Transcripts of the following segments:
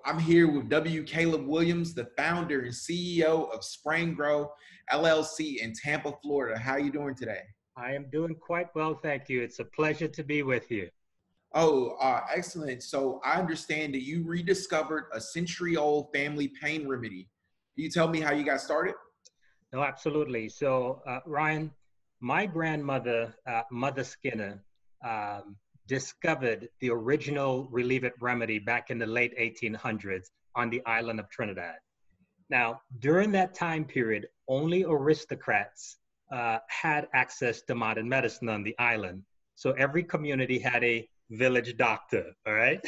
I'm here with W. Caleb Williams, the founder and CEO of Sprain Grow LLC in Tampa, Florida. How are you doing today? I am doing quite well, thank you. It's a pleasure to be with you. Oh, excellent. So I understand that you rediscovered a century-old family pain remedy. Can you tell me how you got started? No, absolutely. So, Ryan, my grandmother, Mother Skinner, discovered the original Relieve It remedy back in the late 1800s on the island of Trinidad. Now, during that time period, only aristocrats had access to modern medicine on the island. So every community had a village doctor, all right?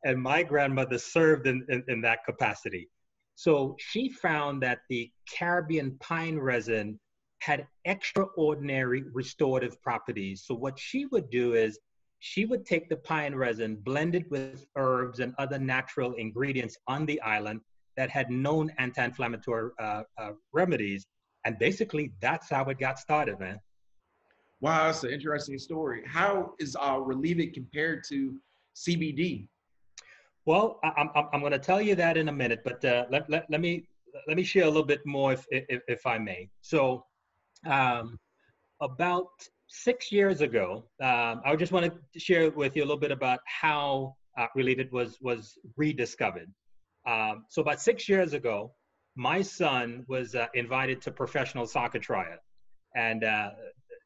And my grandmother served in that capacity. So she found that the Caribbean pine resin had extraordinary restorative properties. So what she would do is she would take the pine resin, blend it with herbs and other natural ingredients on the island that had known anti-inflammatory remedies. And basically, that's how it got started, man. Wow, that's an interesting story. How is Relieve It compared to CBD? Well, I'm going to tell you that in a minute, but let me share a little bit more if I may. So about 6 years ago, I just want to share with you a little bit about how Relieve It was rediscovered. So about 6 years ago, my son was invited to professional soccer tryout, and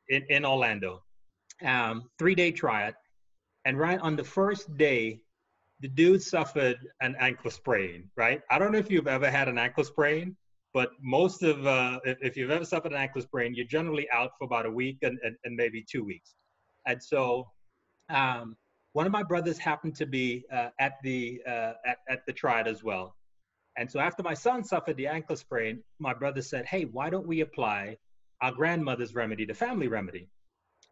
in Orlando, 3-day tryout. And right on the first day, the dude suffered an ankle sprain. Right? I don't know if you've ever had an ankle sprain, but most of if you've ever suffered an ankle sprain, you're generally out for about a week and maybe 2 weeks. And so one of my brothers happened to be at the tryout as well. And so after my son suffered the ankle sprain, my brother said, hey, why don't we apply our grandmother's remedy, the family remedy?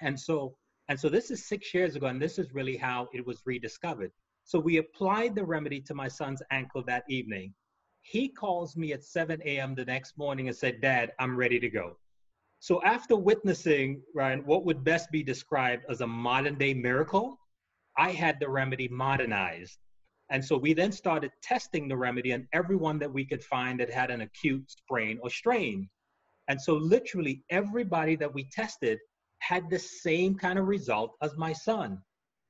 And so this is 6 years ago, and this is really how it was rediscovered. So we applied the remedy to my son's ankle that evening. He calls me at 7 a.m. the next morning and said, Dad, I'm ready to go. So after witnessing, Ryan, what would best be described as a modern day miracle, I had the remedy modernized. And so we then started testing the remedy on everyone that we could find that had an acute sprain or strain. And so literally everybody that we tested had the same kind of result as my son.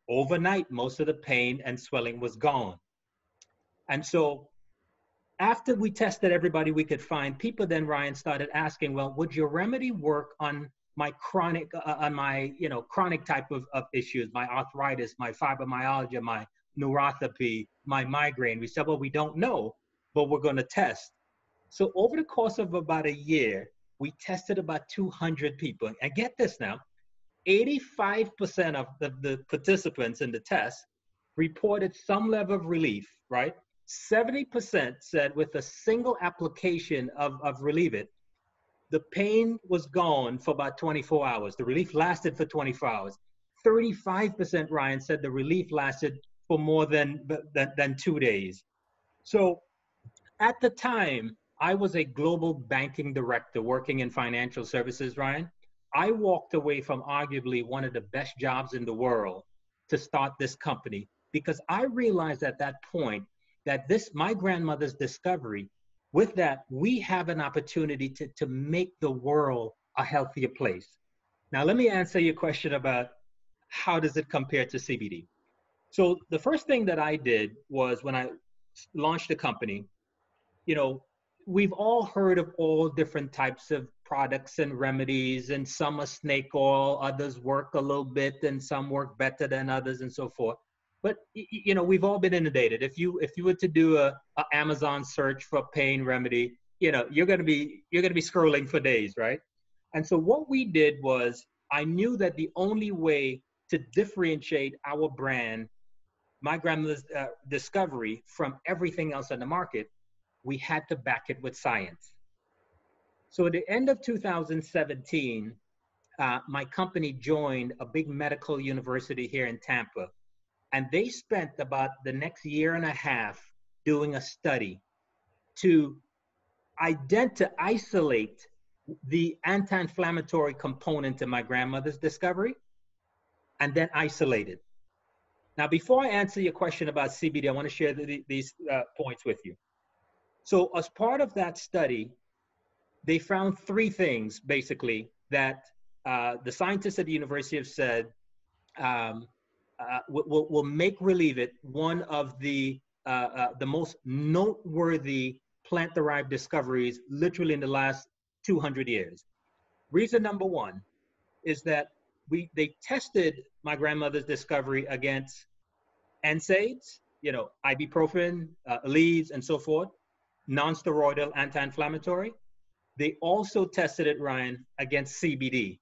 Overnight, most of the pain and swelling was gone. And so after we tested everybody we could find, people then, Ryan, started asking, well, would your remedy work on my chronic, chronic type of issues, my arthritis, my fibromyalgia, my neuropathy, my migraine? We said, well, we don't know, but we're going to test. So over the course of about a year, we tested about 200 people. And get this now, 85% of the participants in the test reported some level of relief, right? 70% said with a single application of Relieve It, the pain was gone for about 24 hours. The relief lasted for 24 hours. 35%, Ryan, said the relief lasted for more than 2 days. So at the time, I was a global banking director working in financial services, Ryan. I walked away from arguably one of the best jobs in the world to start this company because I realized at that point that my grandmother's discovery, with that, we have an opportunity to make the world a healthier place. Now, let me answer your question about how does it compare to CBD. So the first thing that I did was when I launched the company, we've all heard of all different types of products and remedies, and some are snake oil, others work a little bit, and some work better than others, and so forth. But we've all been inundated. If you were to do a Amazon search for pain remedy, you're gonna be scrolling for days, right? And so what we did was, I knew that the only way to differentiate our brand, my grandmother's discovery, from everything else on the market, we had to back it with science. So at the end of 2017, my company joined a big medical university here in Tampa. And they spent about the next year and a half doing a study to isolate the anti-inflammatory component in my grandmother's discovery and then isolate it. Now, before I answer your question about CBD, I want to share these points with you. So as part of that study, they found three things basically that the scientists at the university have said um, will make Relieve It one of the most noteworthy plant-derived discoveries literally in the last 200 years. Reason number one is that they tested my grandmother's discovery against NSAIDs, ibuprofen, Aleve, and so forth, non-steroidal anti-inflammatory. They also tested it, Ryan, against CBD.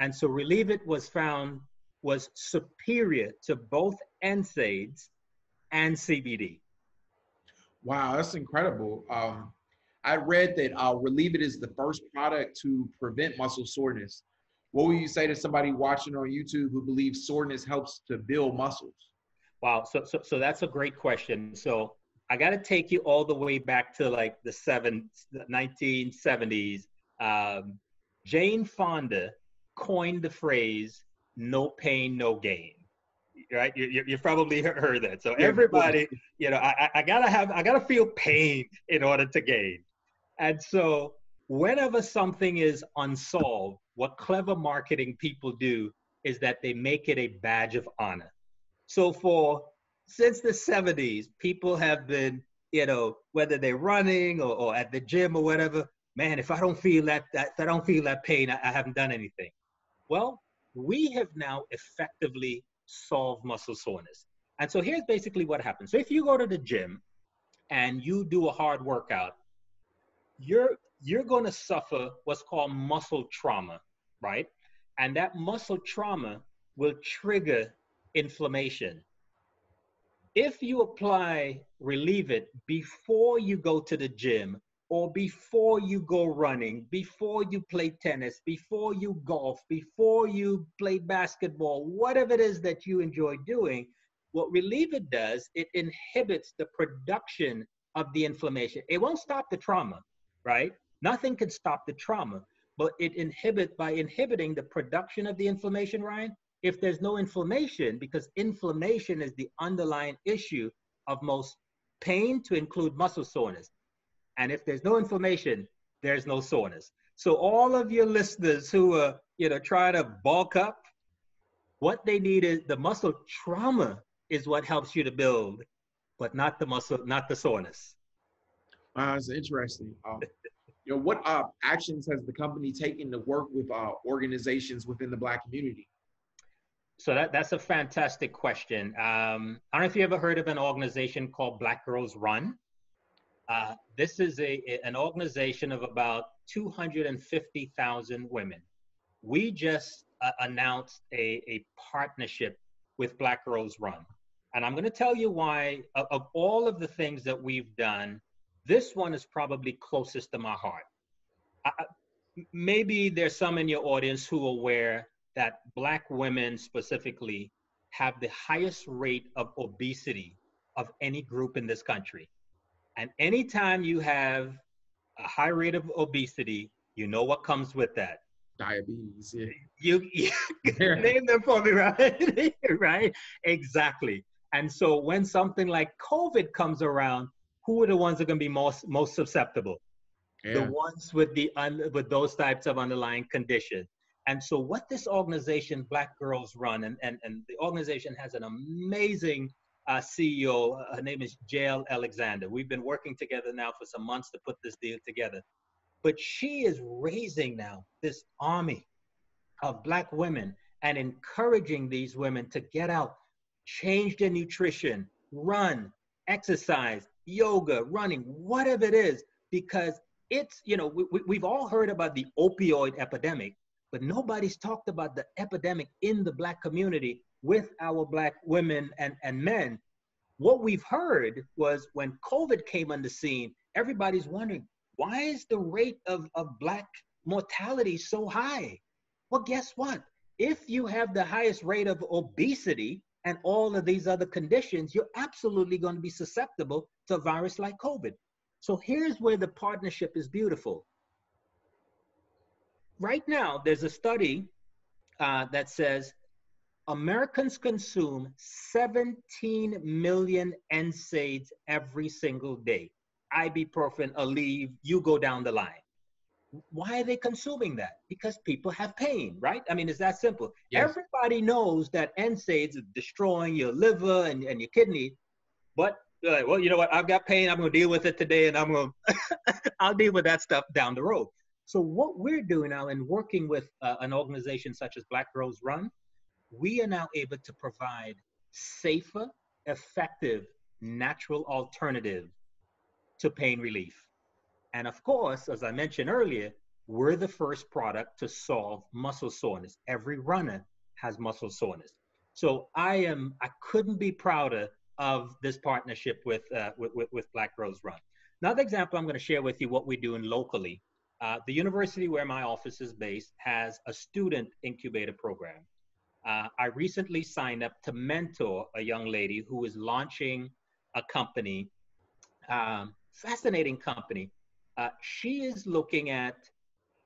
And so Relieve It was found was superior to both NSAIDs and CBD. Wow, that's incredible. I read that Relieve It is the first product to prevent muscle soreness. What would you say to somebody watching on YouTube who believes soreness helps to build muscles? Wow, so that's a great question. So I got to take you all the way back to like the 1970s. Jane Fonda coined the phrase "no pain, no gain." Right? You probably heard that. So Yeah, everybody, I gotta feel pain in order to gain. And so whenever something is unsolved, what clever marketing people do is that they make it a badge of honor. So since the 70s, people have been, whether they're running or at the gym or whatever, man, if I don't feel if I don't feel that pain, I haven't done anything. Well, we have now effectively solved muscle soreness. And so here's basically what happens. So if you go to the gym and you do a hard workout, you're going to suffer what's called muscle trauma, right? And that muscle trauma will trigger inflammation. If you apply Relieve It before you go to the gym or before you go running, before you play tennis, before you golf, before you play basketball, whatever it is that you enjoy doing, what Relieve It does, it inhibits the production of the inflammation. It won't stop the trauma, right? Nothing can stop the trauma, but by inhibiting the production of the inflammation, Ryan, if there's no inflammation, because inflammation is the underlying issue of most pain, to include muscle soreness. And if there's no inflammation, there's no soreness. So all of your listeners who are, trying to bulk up, what they need is the muscle trauma is what helps you to build, but not the muscle, not the soreness. It's interesting. What actions has the company taken to work with organizations within the Black community? So that's a fantastic question. I don't know if you ever heard of an organization called Black Girls Run. This is an organization of about 250,000 women. We just announced a partnership with Black Girls Run. And I'm going to tell you why, of all of the things that we've done, this one is probably closest to my heart. Maybe there's some in your audience who are aware that Black women specifically have the highest rate of obesity of any group in this country. And anytime you have a high rate of obesity, you know what comes with that. Diabetes. Yeah. You name them for me, right? Right? Exactly. And so when something like COVID comes around, who are the ones that are going to be most susceptible? Yeah. The ones with with those types of underlying conditions. And so what this organization, Black Girls Run, and the organization has an amazing CEO. Her name is Jael Alexander. We've been working together now for some months to put this deal together. But she is raising now this army of Black women and encouraging these women to get out, change their nutrition, run, exercise, yoga, running, whatever it is, because it's, we've all heard about the opioid epidemic, but nobody's talked about the epidemic in the Black community with our Black women and men. What we've heard was when COVID came on the scene, everybody's wondering, why is the rate of Black mortality so high? Well, guess what? If you have the highest rate of obesity and all of these other conditions, you're absolutely going to be susceptible to a virus like COVID. So here's where the partnership is beautiful. Right now, there's a study that says Americans consume 17 million NSAIDs every single day. Ibuprofen, Aleve, you go down the line. Why are they consuming that? Because people have pain, right? I mean, it's that simple. Yes. Everybody knows that NSAIDs are destroying your liver and your kidney, but they're like, well, you know what? I've got pain. I'm going to deal with it today, and I'll deal with that stuff down the road. So what we're doing now in working with an organization such as Black Girls Run, we are now able to provide safer, effective, natural alternatives to pain relief. And of course, as I mentioned earlier, we're the first product to solve muscle soreness. Every runner has muscle soreness. So I couldn't be prouder of this partnership with Black Girls Run. Another example I'm going to share with you what we're doing locally. The university where my office is based has a student incubator program. I recently signed up to mentor a young lady who is launching a company, fascinating company. She is looking at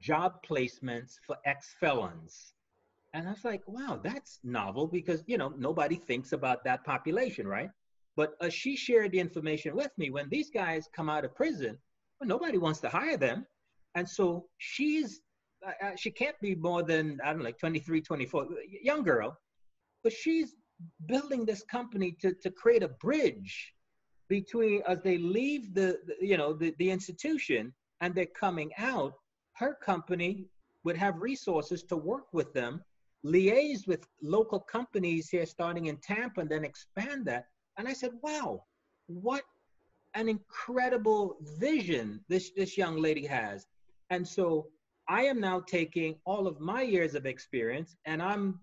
job placements for ex-felons. And I was like, wow, that's novel because, you know, nobody thinks about that population, right? But she shared the information with me. When these guys come out of prison, well, nobody wants to hire them. And so she can't be more than, I don't know, like 23, 24, young girl, but she's building this company to create a bridge between as they leave the institution and they're coming out. Her company would have resources to work with them, liaise with local companies here starting in Tampa and then expand that. And I said, wow, what an incredible vision this young lady has. And so I am now taking all of my years of experience and I'm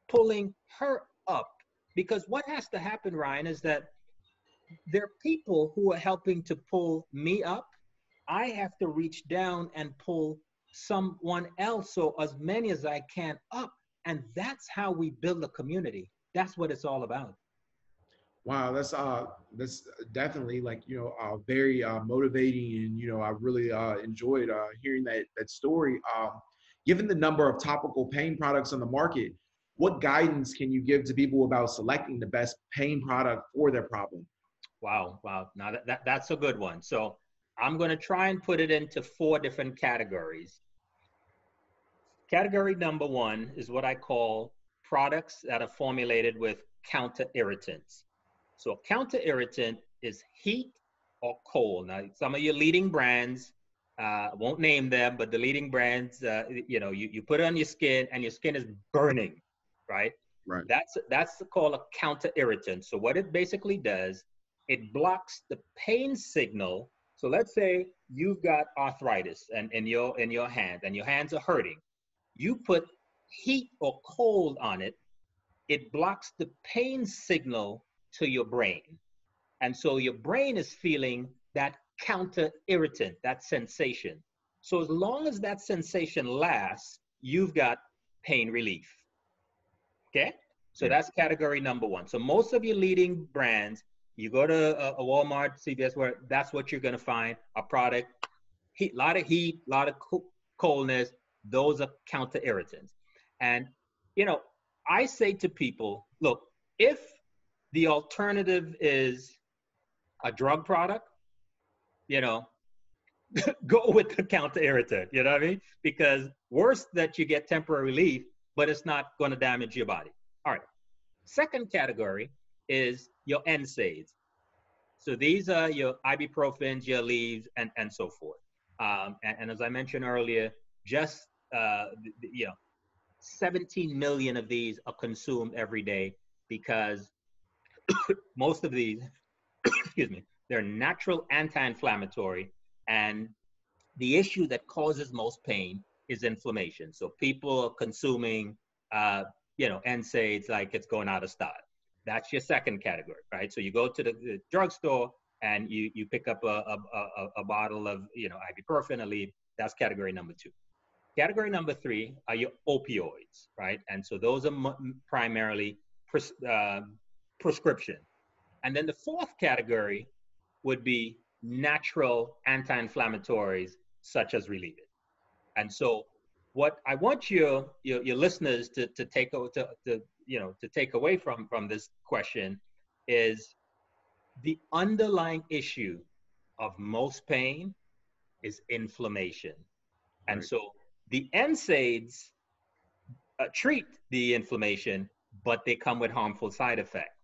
pulling her up, because what has to happen, Ryan, is that there are people who are helping to pull me up. I have to reach down and pull someone else, so as many as I can up. And that's how we build a community. That's what it's all about. Wow, that's definitely, like, very motivating, and I really enjoyed hearing that story. Given the number of topical pain products on the market, what guidance can you give to people about selecting the best pain product for their problem? Wow, wow. Now that's a good one. So I'm going to try and put it into 4 different categories. Category number 1 is what I call products that are formulated with counter irritants. So a counter irritant is heat or cold. Now, some of your leading brands, I won't name them, but the leading brands, you put it on your skin and your skin is burning, right? Right. That's called a counter irritant. So what it basically does, it blocks the pain signal. So let's say you've got arthritis in your hand and your hands are hurting. You put heat or cold on it, it blocks the pain signal to your brain. And so your brain is feeling that counter irritant, that sensation. So as long as that sensation lasts, you've got pain relief. Okay? So Yeah. that's category number 1. So most of your leading brands, you go to a Walmart, CVS, where that's what you're going to find, a product, a lot of heat, a lot of coldness. Those are counter irritants. And, I say to people, look, if the alternative is a drug product, go with the counter irritant, you know what I mean? Because worse that you get temporary relief, but it's not going to damage your body. All right. Second category is your NSAIDs. So these are your ibuprofens, your Aleves, and so forth. And as I mentioned earlier, just 17 million of these are consumed every day because most of these, excuse me, they're natural anti-inflammatory, and the issue that causes most pain is inflammation. So people are consuming, NSAIDs like it's going out of style. That's your second category, right? So you go to the drugstore and you pick up a bottle of, ibuprofen, Aleve. That's category number 2. Category number 3 are your opioids, right? And so those are primarily prescription. And then the 4th category would be natural anti-inflammatories such as Relievit. And so what I want your listeners to take to take away from this question is the underlying issue of most pain is inflammation. And Right. so the NSAIDs treat the inflammation, but they come with harmful side effects.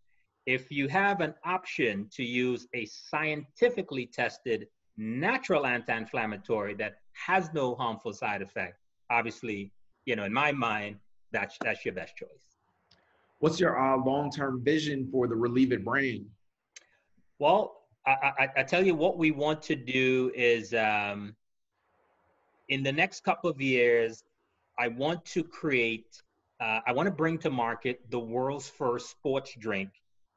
If you have an option to use a scientifically tested natural anti-inflammatory that has no harmful side effect, obviously, in my mind, that's your best choice. What's your long-term vision for the Relieve It brand? Well, I tell you what we want to do is in the next couple of years, I want to I want to bring to market the world's first sports drink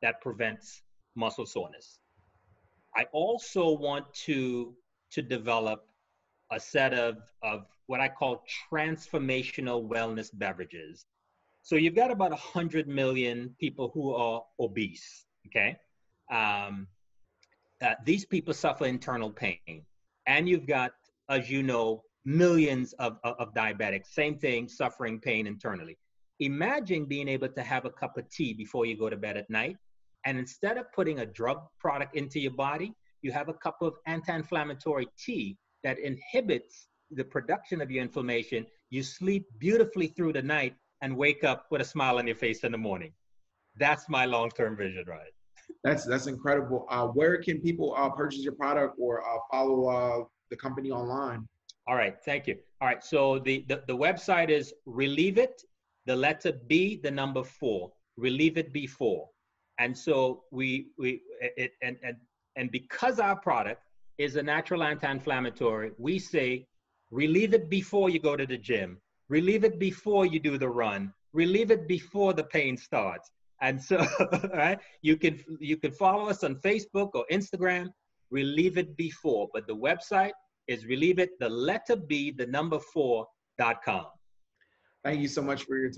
that prevents muscle soreness. I also want to develop a set of what I call transformational wellness beverages. So you've got about 100 million people who are obese, okay? Um, these people suffer internal pain. And you've got, as you know, millions of diabetics, same thing, suffering pain internally. Imagine being able to have a cup of tea before you go to bed at night. And instead of putting a drug product into your body, you have a cup of anti-inflammatory tea that inhibits the production of your inflammation. You sleep beautifully through the night and wake up with a smile on your face in the morning. That's my long-term vision, right? That's incredible. Where can people purchase your product or follow the company online? All right, thank you. All right, so the website is Relieve It, the letter B, the number 4, Relieve It B4. And so and because our product is a natural anti-inflammatory, we say relieve it before you go to the gym, relieve it before you do the run, relieve it before the pain starts. And so, right, you can follow us on Facebook or Instagram, Relieve It Before, but the website is Relieve It, the letter B, the number 4.com. Thank you so much for your time.